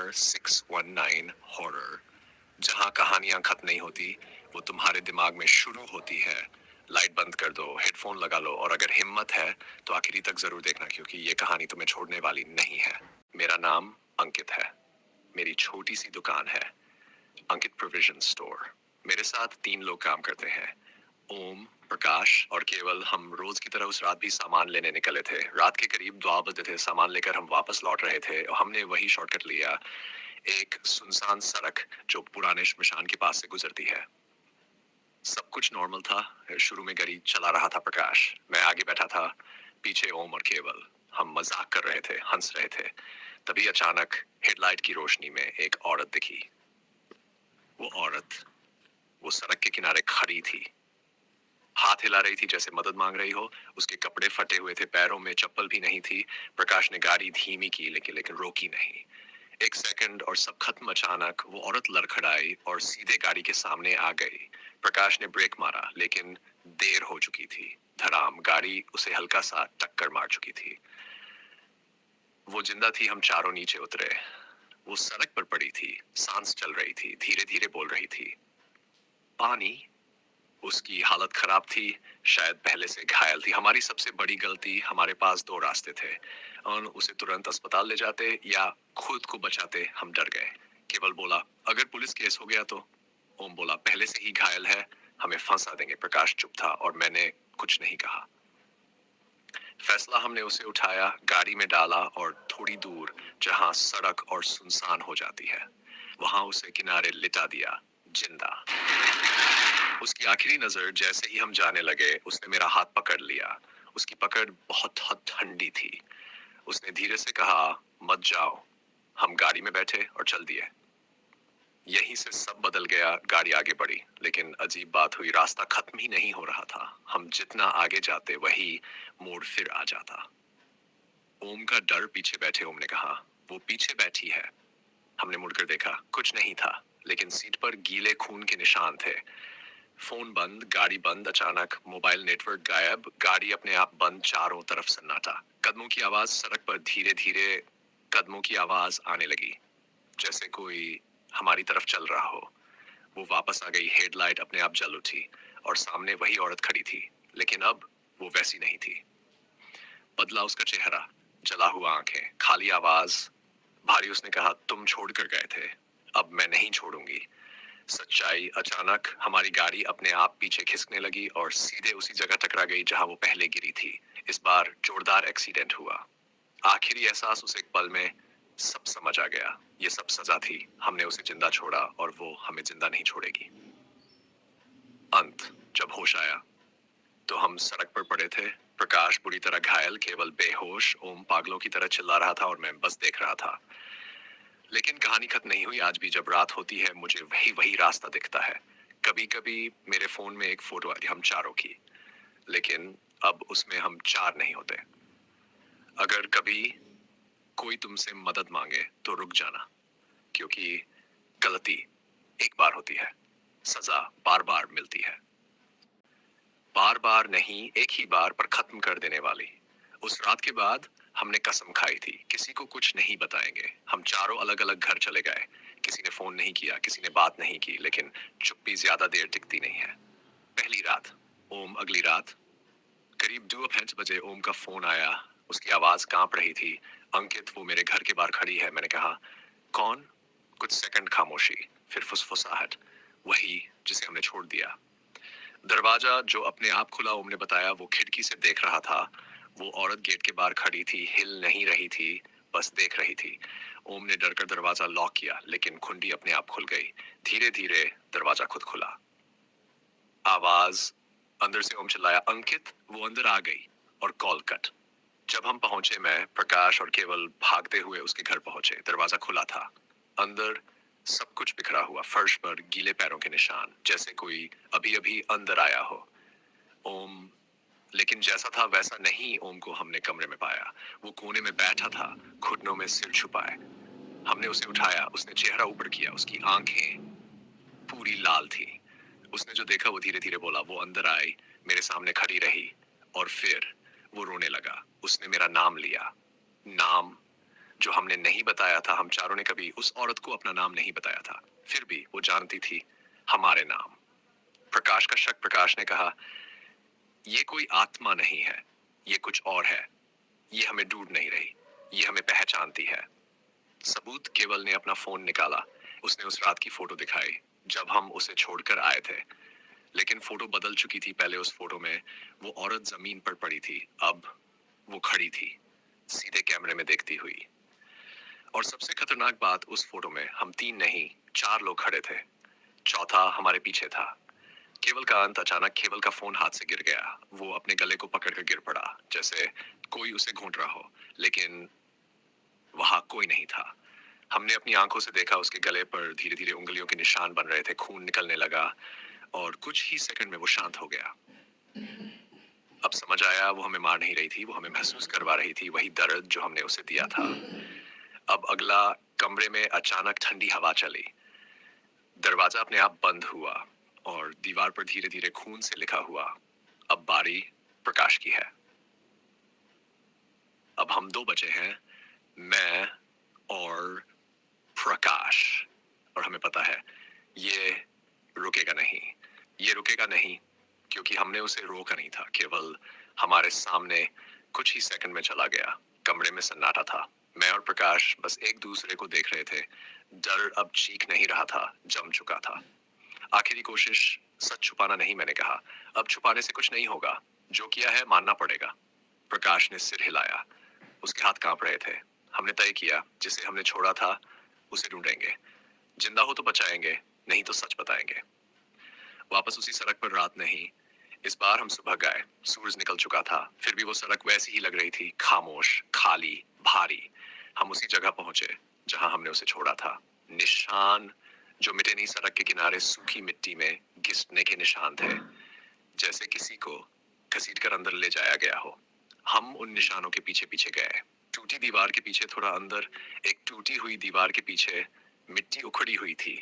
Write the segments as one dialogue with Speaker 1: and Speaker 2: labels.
Speaker 1: Hammer 619 horror, जहां कहानियां खत्म नहीं होती, वो तुम्हारे दिमाग में शुरू होती है। लाइट बंद कर दो, हेडफोन लगा लो, और अगर हिम्मत है तो आखिरी तक जरूर देखना, क्योंकि ये कहानी तुम्हें छोड़ने वाली नहीं है। मेरा नाम अंकित है। मेरी छोटी सी दुकान है, अंकित प्रोविजन स्टोर। मेरे साथ 3 लोग काम करते हैं, ओम, प्रकाश और केवल। हम रोज की तरह उस रात भी सामान लेने निकले थे। रात के करीब 2 बजे थे। सामान लेकर हम वापस लौट रहे थे और हमने वही शॉर्टकट लिया, एक सुनसान सड़क जो पुराने श्मशान के पास से गुजरती है। सब कुछ नॉर्मल था। शुरू में गाड़ी चला रहा था प्रकाश, मैं आगे बैठा था, पीछे ओम और केवल। हम मजाक कर रहे थे, हंस रहे थे। तभी अचानक हेडलाइट की रोशनी में एक औरत दिखी। वो औरत वो सड़क के किनारे खड़ी थी, हाथ हिला रही थी जैसे मदद मांग रही हो। उसके कपड़े फटे हुए थे, पैरों में चप्पल भी नहीं थी। प्रकाश ने गाड़ी धीमी की, लेकिन रोकी नहीं। 1 सेकंड और सब खत्म। अचानक वो औरत लड़खड़ाई और सीधे गाड़ी के सामने आ गई। प्रकाश ने ब्रेक मारा, लेकिन देर हो चुकी थी। धड़ाम, गाड़ी उसे हल्का सा टक्कर मार चुकी थी। वो जिंदा थी। हम चारों नीचे उतरे। वो सड़क पर पड़ी थी, सांस चल रही थी, धीरे धीरे बोल रही थी, पानी। उसकी हालत खराब थी, शायद पहले से घायल थी। हमारी सबसे बड़ी गलती, हमारे पास 2 रास्ते थे, और उसे तुरंत अस्पताल ले जाते या खुद को बचाते। हम डर गए। केवल बोला, अगर पुलिस केस हो गया तो? ओम बोला, पहले से ही घायल है, हमें फंसा देंगे। प्रकाश चुप था और मैंने कुछ नहीं कहा। फैसला हमने उसे उठाया, गाड़ी में डाला और थोड़ी दूर, जहां सड़क और सुनसान हो जाती है, वहां उसे किनारे लिटा दिया, जिंदा। उसकी आखिरी नजर जैसे ही हम जाने लगे, उसने मेरा हाथ पकड़ लिया। उसकी पकड़ बहुत ठंडी थी। उसने धीरे से कहा, मत जाओ। हम गाड़ी में बैठे और चल दिए। यहीं से सब बदल गया। गाड़ी आगे बढ़ी, लेकिन अजीब बात हुई, रास्ता खत्म ही नहीं हो रहा था। हम जितना आगे जाते, वही मोड़ फिर आ जाता। ओम का डर। पीछे बैठे ओम ने कहा, वो पीछे बैठी है। हमने मुड़कर देखा, कुछ नहीं था, लेकिन सीट पर गीले खून के निशान थे। फोन बंद, गाड़ी बंद। अचानक मोबाइल नेटवर्क गायब, गाड़ी अपने आप बंद, चारों तरफ सन्नाटा। कदमों की आवाज सड़क पर, धीरे धीरे कदमों की आवाज आने लगी, जैसे कोई हमारी तरफ चल रहा हो। वो वापस आ गई। हेडलाइट अपने आप जल उठी और सामने वही औरत खड़ी थी, लेकिन अब वो वैसी नहीं थी। बदला उसका चेहरा, जला हुआ आंखें, खाली आवाज, भारी। उसने कहा, तुम छोड़ कर गए थे, अब मैं नहीं छोड़ूंगी। सच्चाई। अचानक हमारी गाड़ी अपने आप पीछे खिसकने लगी और सीधे उसी जगह टकरा गई जहां वो पहले गिरी थी। इस बार जोरदार एक्सीडेंट हुआ। आखिरी एहसास, उसे एक पल में सब समझ आ गया। ये सब सजा थी। हमने उसे जिंदा छोड़ा और वो हमें जिंदा नहीं छोड़ेगी। अंत। जब होश आया तो हम सड़क पर पड़े थे। प्रकाश बुरी तरह घायल, केवल बेहोश। ओम पागलों की तरह चिल्ला रहा था और मैं बस देख रहा था। लेकिन कहानी खत्म नहीं हुई। आज भी जब रात होती है, मुझे वही वही रास्ता दिखता है। कभी कभी मेरे फोन में एक फोटो आई, हम चारों की, लेकिन अब उसमें हम 4 नहीं होते। अगर कभी कोई तुमसे मदद मांगे तो रुक जाना, क्योंकि गलती एक बार होती है, सजा बार बार मिलती है। बार बार नहीं, एक ही बार, पर खत्म कर देने वाली। उस रात के बाद हमने कसम खाई थी, किसी को कुछ नहीं बताएंगे। हम चारों अलग अलग घर चले गए। किसी ने फोन नहीं किया, किसी ने बात नहीं की, लेकिन चुप्पी ज्यादा देर टिकती नहीं है। पहली रात। ओम। अगली रात करीब 2:05 बजे ओम का फोन आया। उसकी आवाज कांप रही थी, अंकित, वो मेरे घर के बाहर खड़ी है। मैंने कहा, कौन? कुछ सेकंड खामोशी, फिर फुसफुसाहट, वही जिसे हमने छोड़ दिया। दरवाजा जो अपने आप खुला, ओम ने बताया, वो खिड़की से देख रहा था। वो औरत गेट के बाहर खड़ी थी, हिल नहीं रही थी, बस देख रही थी। ओम ने डरकर दरवाजा लॉक किया, लेकिन कुंडी अपने आप खुल गई। धीरे धीरे दरवाजा खुद खुला। आवाज अंदर से। ओम चिल्लाया, अंकित। वो अंदर आ गई और कॉल कट। जब हम पहुंचे, मैं, प्रकाश और केवल भागते हुए उसके घर पहुंचे। दरवाजा खुला था। अंदर सब कुछ बिखरा हुआ, फर्श पर गीले पैरों के निशान, जैसे कोई अभी अभी अंदर आया हो। ओम। लेकिन जैसा था वैसा नहीं। ओम को हमने कमरे में पाया। वो कोने में बैठा था, घुटनों में सिर छुपाए। हमने उसे उठाया। उसने चेहरा ऊपर किया, उसकी आंखें पूरी लाल थी। उसने जो देखा वो धीरे धीरे बोला। वो अंदर आई, मेरे सामने खड़ी रही, और फिर वो रोने लगा। उसने मेरा नाम लिया, नाम जो हमने नहीं बताया था, हम चारों ने कभी उस औरत को अपना नाम नहीं बताया था, फिर भी वो जानती थी हमारे नाम। प्रकाश का शक। प्रकाश ने कहा, ये कोई आत्मा नहीं है, ये कुछ और है। ये हमें ढूंढ नहीं रही, ये हमें पहचानती है। सबूत। केवल ने अपना फोन निकाला। उसने उस रात की फोटो दिखाई जब हम उसे छोड़कर आए थे, लेकिन फोटो बदल चुकी थी। पहले उस फोटो में वो औरत जमीन पर पड़ी थी, अब वो खड़ी थी, सीधे कैमरे में देखती हुई। और सबसे खतरनाक बात, उस फोटो में हम 3 नहीं 4 लोग खड़े थे, चौथा हमारे पीछे था। केवल का अंत। अचानक केवल का फोन हाथ से गिर गया। वो अपने गले को पकड़कर गिर पड़ा, जैसे कोई उसे घूंट रहा हो, लेकिन वहां कोई नहीं था। हमने अपनी आंखों से देखा, उसके गले पर धीरे धीरे उंगलियों के निशान बन रहे थे, खून निकलने लगा और कुछ ही सेकंड में वो शांत हो गया। अब समझ आया, वो हमें मार नहीं रही थी, वो हमें महसूस करवा रही थी वही दर्द जो हमने उसे दिया था। अब अगला। कमरे में अचानक ठंडी हवा चली, दरवाजा अपने आप बंद हुआ और दीवार पर धीरे धीरे खून से लिखा हुआ, अब बारी प्रकाश की है। अब हम 2 बचे हैं, मैं और प्रकाश। और हमें पता है ये रुकेगा नहीं, ये रुकेगा नहीं, क्योंकि हमने उसे रोका नहीं था। केवल हमारे सामने कुछ ही सेकंड में चला गया। कमरे में सन्नाटा था। मैं और प्रकाश बस एक दूसरे को देख रहे थे। डर अब चीख नहीं रहा था, जम चुका था। आखिरी कोशिश। सच छुपाना नहीं, मैंने कहा। अब छुपाने से कुछ नहीं होगा, जो किया है मानना पड़ेगा। प्रकाश ने सिर हिलाया। उसके हाथ कांप रहे थे। हमने तय किया, जिसे हमने छोड़ा था उसे ढूंढेंगे। जिंदा हो तो बचाएंगे, नहीं तो सच बताएंगे। वापस उसी सड़क पर रात नहीं, इस बार हम सुबह गए। सूरज निकल चुका था, फिर भी वो सड़क वैसी ही लग रही थी, खामोश, खाली, भारी। हम उसी जगह पहुंचे जहां हमने उसे छोड़ा था। निशान जो मिटे नहीं, सड़क के किनारे सूखी मिट्टी में घिसने के निशान थे, जैसे किसी को घसीटकर अंदर ले जाया गया हो। हम उन निशानों के पीछे पीछे गए। टूटी दीवार के पीछे थोड़ा अंदर, एक टूटी हुई दीवार के पीछे मिट्टी उखड़ी हुई थी।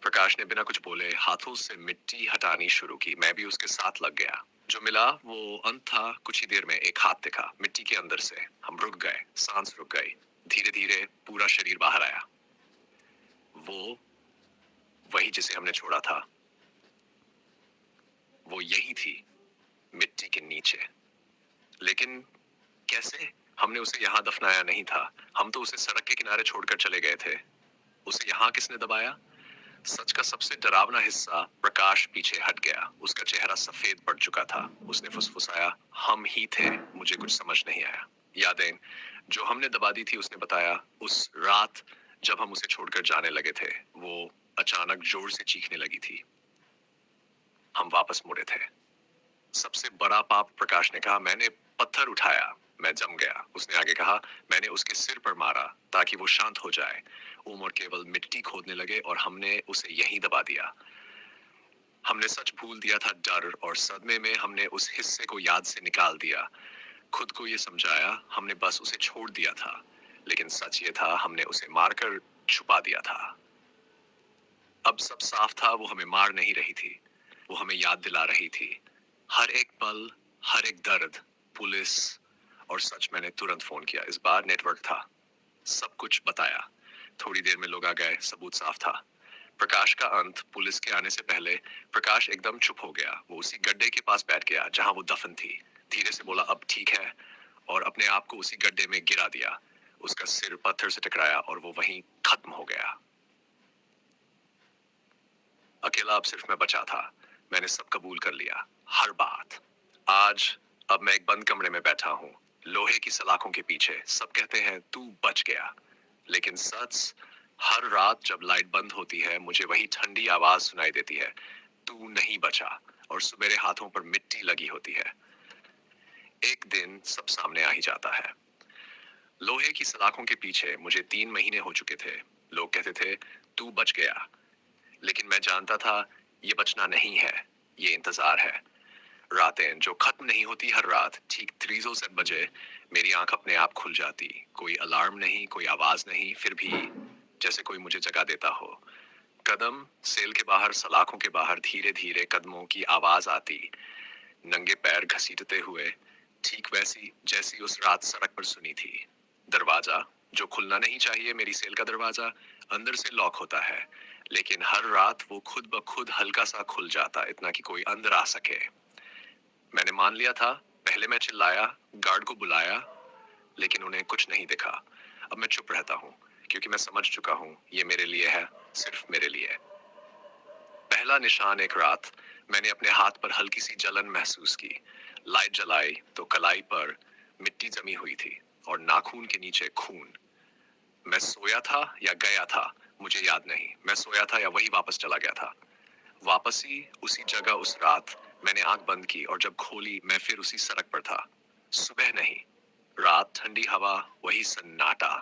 Speaker 1: प्रकाश ने बिना कुछ बोले हाथों से मिट्टी हटानी शुरू की। मैं भी उसके साथ लग गया। जो मिला वो अंत था। कुछ ही देर में एक हाथ दिखा मिट्टी के अंदर से। हम रुक गए, सांस रुक गई। धीरे धीरे पूरा शरीर बाहर आया। वो वही जिसे हमने छोड़ा था, वो यही थी, मिट्टी के नीचे। लेकिन कैसे? हमने उसे यहाँ दफनाया नहीं था, हम तो उसे सड़क के किनारे छोड़कर चले गए थे। उसे यहाँ किसने दबाया? सच का सबसे डरावना हिस्सा, प्रकाश पीछे हट गया। उसका चेहरा सफेद पड़ चुका था। उसने फुसफुसाया, हम ही थे। मुझे कुछ समझ नहीं आया। यादें जो हमने दबा दी थी, उसने बताया, उस रात जब हम उसे छोड़कर जाने लगे थे, वो अचानक जोर से चीखने लगी थी। हम वापस मुड़े थे। सबसे बड़ा पाप, प्रकाश ने कहा। मैंने पत्थर उठाया, मैं जम गया। उसने आगे कहा, मैंने उसके सिर पर मारा ताकि वो शांत हो जाए। उमर केवल मिट्टी खोदने लगे और हमने उसे यहीं दबा दिया। हमने सच भूल दिया था। डर और सदमे में हमने उस हिस्से को याद से निकाल दिया। खुद को ये समझाया, हमने बस उसे छोड़ दिया था। लेकिन सच ये था, हमने उसे मारकर छुपा दिया था। अब सब साफ था। वो हमें मार नहीं रही थी, वो हमें याद दिला रही थी। हर एक पल, हर एक दर्द। पुलिस और सच। मैंने तुरंत फोन किया। इस बार नेटवर्क था, सब कुछ बताया। थोड़ी देर में लोग आ गए। सबूत साफ था। प्रकाश का अंत। पुलिस के आने से पहले प्रकाश एकदम चुप हो गया। वो उसी गड्ढे के पास बैठ गया जहां वो दफन थी। धीरे से बोला, अब ठीक है, और अपने आप को उसी गड्ढे में गिरा दिया। उसका सिर पत्थर से टकराया और वो वहीं खत्म हो गया। अकेला अब सिर्फ मैं बचा था। मैंने सब कबूल कर लिया, हर बात। आज अब मैं एक बंद कमरे में बैठा हूँ, लोहे की सलाखों के पीछे। सब कहते हैं तू बच गया, लेकिन सच, हर रात जब लाइट बंद होती है, मुझे वही ठंडी आवाज सुनाई देती है, तू नहीं बचा। और सुबेरे हाथों पर मिट्टी लगी होती है। एक दिन सब सामने आ ही जाता है। लोहे की सलाखों के पीछे मुझे 3 महीने हो चुके थे। लोग कहते थे तू बच गया, लेकिन मैं जानता था ये बचना नहीं है, ये इंतजार है। रातें जो खत्म नहीं होती। हर रात ठीक 3:07 बजे मेरी आंख अपने आप खुल जाती। कोई अलार्म नहीं, कोई आवाज नहीं, फिर भी जैसे कोई मुझे जगा देता हो। कदम सेल के बाहर, सलाखों के बाहर, धीरे धीरे कदमों की आवाज आती। नंगे पैर घसीटते हुए, ठीक वैसी जैसी उस रात सड़क पर सुनी थी। दरवाजा जो खुलना नहीं चाहिए, मेरी सेल का दरवाजा अंदर से लॉक होता है, लेकिन हर रात वो खुद ब खुद हल्का सा खुल जाता, इतना कि कोई अंदर आ सके। मैंने मान लिया था। पहले मैं चिल्लाया, गार्ड को बुलाया, लेकिन उन्हें कुछ नहीं दिखा। अब मैं चुप रहता हूँ, क्योंकि मैं समझ चुका हूँ ये मेरे लिए है, सिर्फ मेरे लिए। पहला निशान एक रात मैंने अपने हाथ पर हल्की सी जलन महसूस की। लाइट जलाई तो कलाई पर मिट्टी जमी हुई थी और नाखून के नीचे खून। मैं सोया था या गया था, मुझे याद नहीं। मैं सोया था या वही वापस चला गया था। वापसी उसी जगह उस रात। मैंने आंख बंद की और जब खोली मैं फिर उसी सड़क पर था। सुबह नहीं, रात, ठंडी हवा, वही सन्नाटा।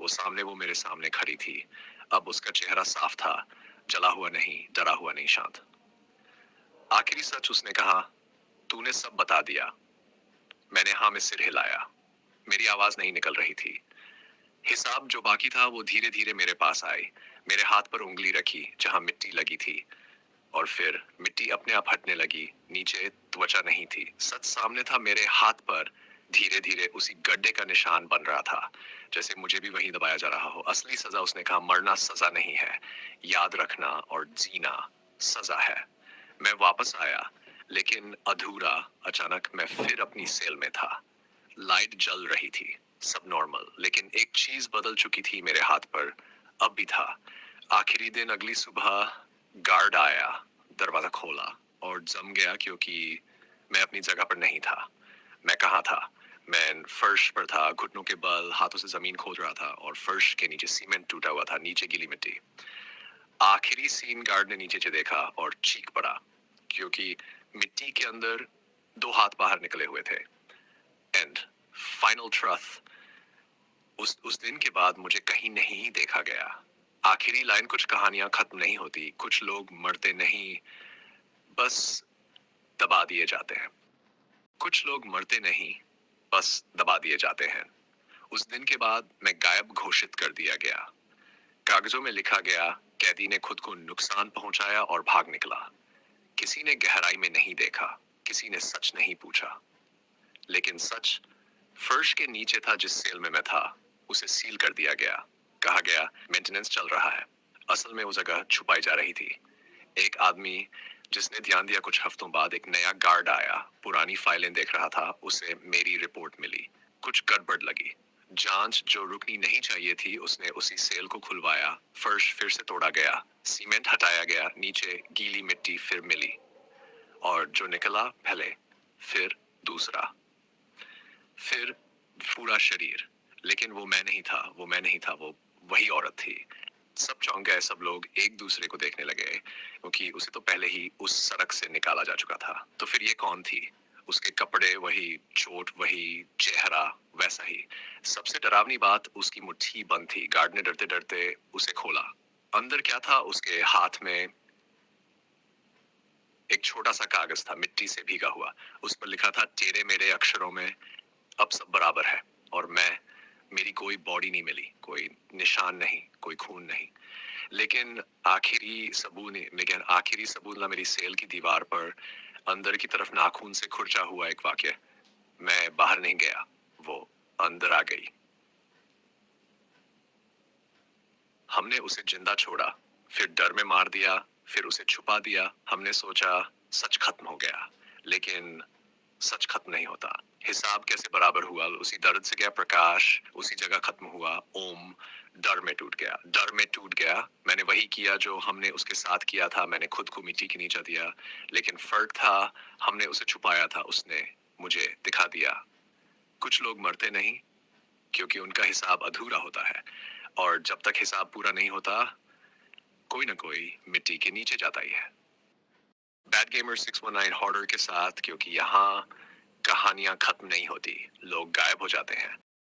Speaker 1: वो मेरे सामने खड़ी थी। अब उसका चेहरा साफ था, जला हुआ नहीं, डरा हुआ नहीं, शांत। आखिरी सच उसने कहा, तूने सब बता दिया। मैंने हाँ में सिर हिलाया। मेरी आवाज नहीं निकल रही थी। हिसाब जो बाकी था वो धीरे धीरे मेरे पास आई। मेरे हाथ पर उंगली रखी जहां मिट्टी लगी थी, और फिर मिट्टी अपने आप हटने लगी। नीचे त्वचा नहीं थी, सच सामने था मेरे हाथ पर। धीरे धीरे उसी गड्ढे का निशान बन रहा था, जैसे मुझे भी वहीं दबाया जा रहा हो। असली सजा, उसने कहा, मरना सजा नहीं है, याद रखना और जीना सजा है। मैं वापस आया, लेकिन अधूरा। अचानक मैं फिर अपनी सेल में था। लाइट जल रही थी, सब नॉर्मल, लेकिन एक चीज बदल चुकी थी मेरे हाथ पर। अब भी था। आखिरी दिन, अगली सुबह गार्ड आया, दरवाजा खोला और जम गया, क्योंकि मैं अपनी जगह पर नहीं था। मैं कहाँ था? मैं फर्श पर था, घुटनों के बल, हाथों से जमीन खोद रहा था, और फर्श के नीचे सीमेंट टूटा हुआ था, नीचे गीली मिट्टी। आखिरी सीन, गार्ड ने नीचे से देखा और चीख पड़ा, क्योंकि मिट्टी के अंदर दो हाथ बाहर निकले हुए थे। एंड फाइनल ट्रथ, उस दिन के बाद मुझे कहीं नहीं देखा गया। आखिरी लाइन, कुछ कहानियां खत्म नहीं होती, कुछ लोग मरते नहीं, बस दबा दिए जाते हैं। कुछ लोग मरते नहीं, बस दबा दिए जाते हैं। उस दिन के बाद मैं गायब घोषित कर दिया गया। कागजों में लिखा गया, कैदी ने खुद को नुकसान पहुंचाया और भाग निकला। किसी ने गहराई में नहीं देखा, किसी ने सच नहीं पूछा। लेकिन सच फर्श के नीचे था। जिस सेल में मैं था, उसे सील कर दिया गया। कहा गया, मेंटेनेंस चल रहा है। असल में वो जगह छुपाई जा रही थी। एक आदमी जिसने ध्यान दिया, कुछ हफ्तों बाद एक नया गार्ड आया, पुरानी फाइलें देख रहा था। उसे मेरी रिपोर्ट मिली। कुछ गड़बड़ लगी। जांच जो रुकनी नहीं चाहिए थी, उसने उसी सेल को खुलवाया। फर्श फिर से तोड़ा गया, सीमेंट हटाया गया, नीचे गीली मिट्टी फिर मिली, और जो निकला, पहले, फिर दूसरा, फिर पूरा शरीर। लेकिन वो मैं नहीं था, वो मैं नहीं था, वो वही औरत थी। सब चौंक गए, सब लोग एक दूसरे को देखने लगे, क्योंकि उसे तो पहले ही उस सड़क से निकाला जा चुका था। तो फिर ये कौन थी? उसके कपड़े वही, चोट वही, चेहरा वैसा ही। सबसे डरावनी बात, उसकी मुट्ठी बंद थी। गार्ड ने डरते डरते उसे खोला। अंदर क्या था? उसके हाथ में एक छोटा सा कागज था, मिट्टी से भीगा हुआ। उस पर लिखा था टेढ़े मेढ़े अक्षरों में, अब सब बराबर है। और मैं, मेरी कोई बॉडी नहीं मिली, कोई निशान नहीं, कोई खून नहीं। लेकिन आखिरी सबूत ना, मेरी सेल की दीवार पर अंदर की तरफ नाखून से खुरचा हुआ एक वाक्य। मैं बाहर नहीं गया, वो अंदर आ गई। हमने उसे जिंदा छोड़ा, फिर डर में मार दिया, फिर उसे छुपा दिया। हमने सोचा सच खत्म हो गया, लेकिन सच खत्म नहीं होता। हिसाब कैसे बराबर हुआ? उसी दर्द से गया प्रकाश, उसी जगह खत्म हुआ। ओम डर में टूट गया, डर में टूट गया। मैंने वही किया जो हमने उसके साथ किया था। मैंने खुद को मिट्टी के नीचे दिया, लेकिन फर्क था, हमने उसे छुपाया था, उसने मुझे दिखा दिया। कुछ लोग मरते नहीं, क्योंकि उनका हिसाब अधूरा होता है, और जब तक हिसाब पूरा नहीं होता, कोई ना कोई मिट्टी के नीचे जाता ही है। बैड गेमर 619 हॉर्डर के साथ, क्योंकि यहाँ कहानियां खत्म नहीं होती, लोग गायब हो जाते हैं।